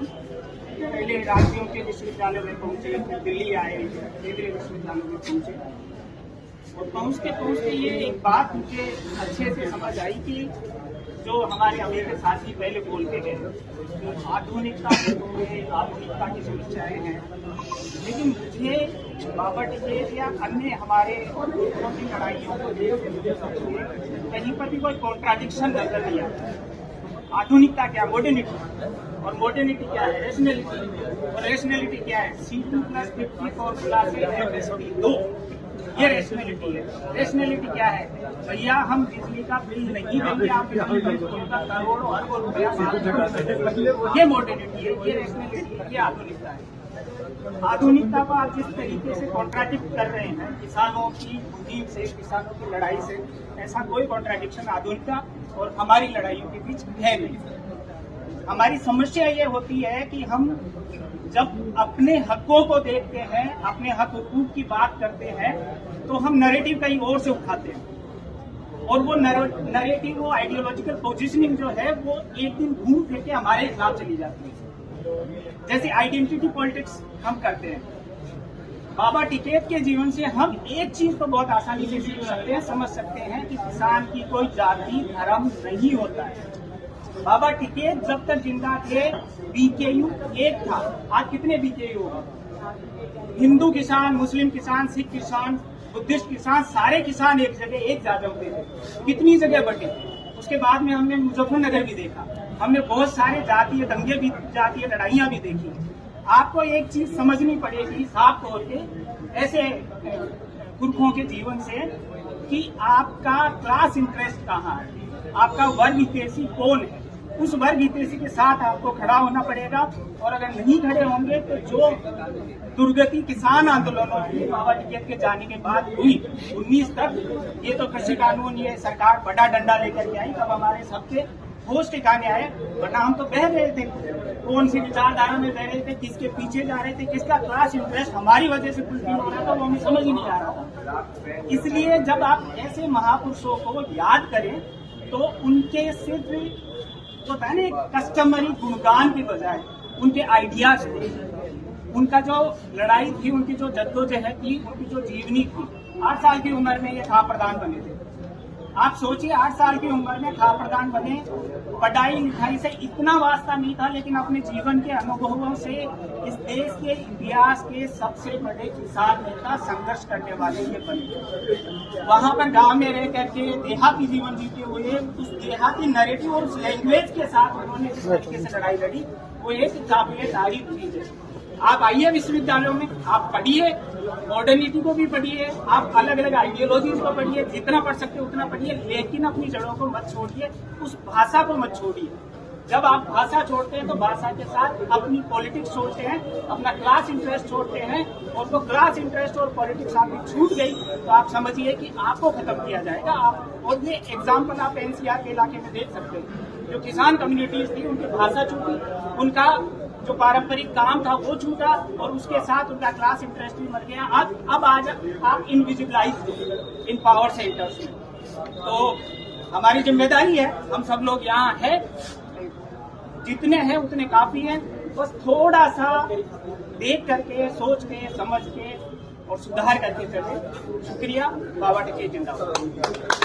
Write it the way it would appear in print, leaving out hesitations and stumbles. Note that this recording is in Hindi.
हम पहले राज्यों के विश्वविद्यालय में पहुंचे, फिर दिल्ली आए, केंद्रीय विश्वविद्यालय में पहुंचे और पहुंचते पहुंचते ये एक बात मुझे अच्छे से समझ आई कि जो हमारे अमेरिकी साथी पहले बोलते हैं कि आधुनिकता की समस्याएं हैं, लेकिन मुझे बाबा टिकैत या अन्य हमारे दूसरों की लड़ाइयों को कहीं पर भी कोई कॉन्ट्राडिक्शन नजर नहीं आता। आधुनिकता क्या, मॉडर्निटी, और मॉडर्निटी क्या है, रेशनलिटी, और रेशनलिटी क्या है, C2+50 फॉर्मूला से MSP 2, ये रेशनलिटी है। रेशनलिटी क्या है, भैया हम बिजली का बिल नहीं देंगे, आप बिजली का करोड़ों अरबों रुपया, ये मॉडर्निटी है, ये रेशनलिटी है, ये आधुनिकता है। आधुनिकता को आप जिस तरीके से कॉन्ट्राडिक्ट कर रहे हैं किसानों की मुहिम से, किसानों की लड़ाई से, ऐसा कोई कॉन्ट्राडिक्शन आधुनिकता और हमारी लड़ाइयों के बीच है नहीं। हमारी समस्या ये होती है कि हम जब अपने हकों को देखते हैं, अपने हक हुकूक की बात करते हैं, तो हम नैरेटिव कहीं और से उठाते हैं और वो नैरेटिव, वो आइडियोलॉजिकल पोजीशनिंग जो है वो एक दिन घूम फिर के हमारे खिलाफ चली जाती है। जैसे आइडेंटिटी पॉलिटिक्स हम करते हैं। बाबा टिकैत के जीवन से हम एक चीज तो बहुत आसानी से सीख सकते हैं, समझ सकते हैं कि किसान की कोई जाति धर्म नहीं होता है। बाबा टिकैत जब तक जिंदा थे BKU एक था, आज कितने BKU हो? हिंदू किसान, मुस्लिम किसान, सिख किसान, बुद्धिस्ट किसान, सारे किसान एक जगह एक ज्यादा होते थे। कितनी जगह बटे। उसके बाद में हमने मुजफ्फरनगर भी देखा, हमने बहुत सारे जातीय दंगे भी, जातीय लड़ाइयां भी देखी। आपको एक चीज समझनी पड़ेगी साफ तौर पे ऐसे पुरखों के जीवन से कि आपका क्लास इंटरेस्ट कहाँ है, आपका वर्ग हितैषी कौन है, उस वर्ग हितैषी के साथ आपको खड़ा होना पड़ेगा। और अगर नहीं खड़े होंगे तो जो दुर्गति किसान आंदोलनों की बाबा टिकैत के जाने के बाद हुई 19 तक, ये तो कृषि कानून, ये सरकार बड़ा डंडा लेकर के आई, तब हमारे सबके होश ठिकाने आए, वरना हम तो बह रहे थे, कौन सी विचारधारा में बह रहे थे, किसके पीछे जा रहे थे, किसका क्लास इंटरेस्ट हमारी वजह से फुलफिल हो रहा था, वो हमें समझ ही नहीं आ रहा था। इसलिए जब आप ऐसे महापुरुषों को याद करें तो उनके सिर्फ होता है ना एक कस्टमरी गुणगान के बजाय उनके आइडियाज थे, उनका जो लड़ाई थी, उनकी जो जद्दोजहद थी, उनकी जो जीवनी थी। 8 साल की उम्र में ये खाप प्रधान बने थे। आप सोचिए 8 साल की उम्र में खाप प्रधान बने, पढ़ाई लिखाई से इतना वास्ता नहीं था, लेकिन अपने जीवन के अनुभवों से इस देश के इतिहास के सबसे बड़े किसान नेता, संघर्ष करने वाले ये बने। वहां पर गांव में रह करके देहाती जीवन जीते हुए उस देहाती नैरेटिव और उस लैंग्वेज के साथ उन्होंने जिस तरीके से लड़ाई लड़ी, वो एक काबिले तारीफ चीज है। आप आइए विश्वविद्यालयों में, आप पढ़िए, मॉडर्निटी को भी पढ़िए, आप अलग अलग आइडियोलॉजीज को पढ़िए, जितना पढ़ सकते उतना पढ़िए, लेकिन अपनी जड़ों को मत छोड़िए, उस भाषा को मत छोड़िए। जब आप भाषा छोड़ते हैं तो भाषा के साथ अपनी पॉलिटिक्स छोड़ते हैं, अपना क्लास इंटरेस्ट छोड़ते हैं, और वो क्लास इंटरेस्ट और पॉलिटिक्स आपकी छूट गई तो आप समझिए कि आपको खत्म किया जाएगा। आप और ये एग्जाम्पल आप NCR के इलाके में देख सकते हैं। जो किसान कम्युनिटीज थी, उनकी भाषा छूटी, उनका जो पारंपरिक काम था वो छूटा, और उसके साथ उनका क्लास इंटरेस्ट भी मर गया। अब आज आप इनविजिबलाइज इन पावर सेंटर्स में। तो हमारी जिम्मेदारी है, हम सब लोग यहाँ हैं, जितने हैं उतने काफी हैं, बस थोड़ा सा देख करके, सोच के, समझ के और सुधार करके चले। शुक्रिया। बाबा टिकैत जिंदाबाद।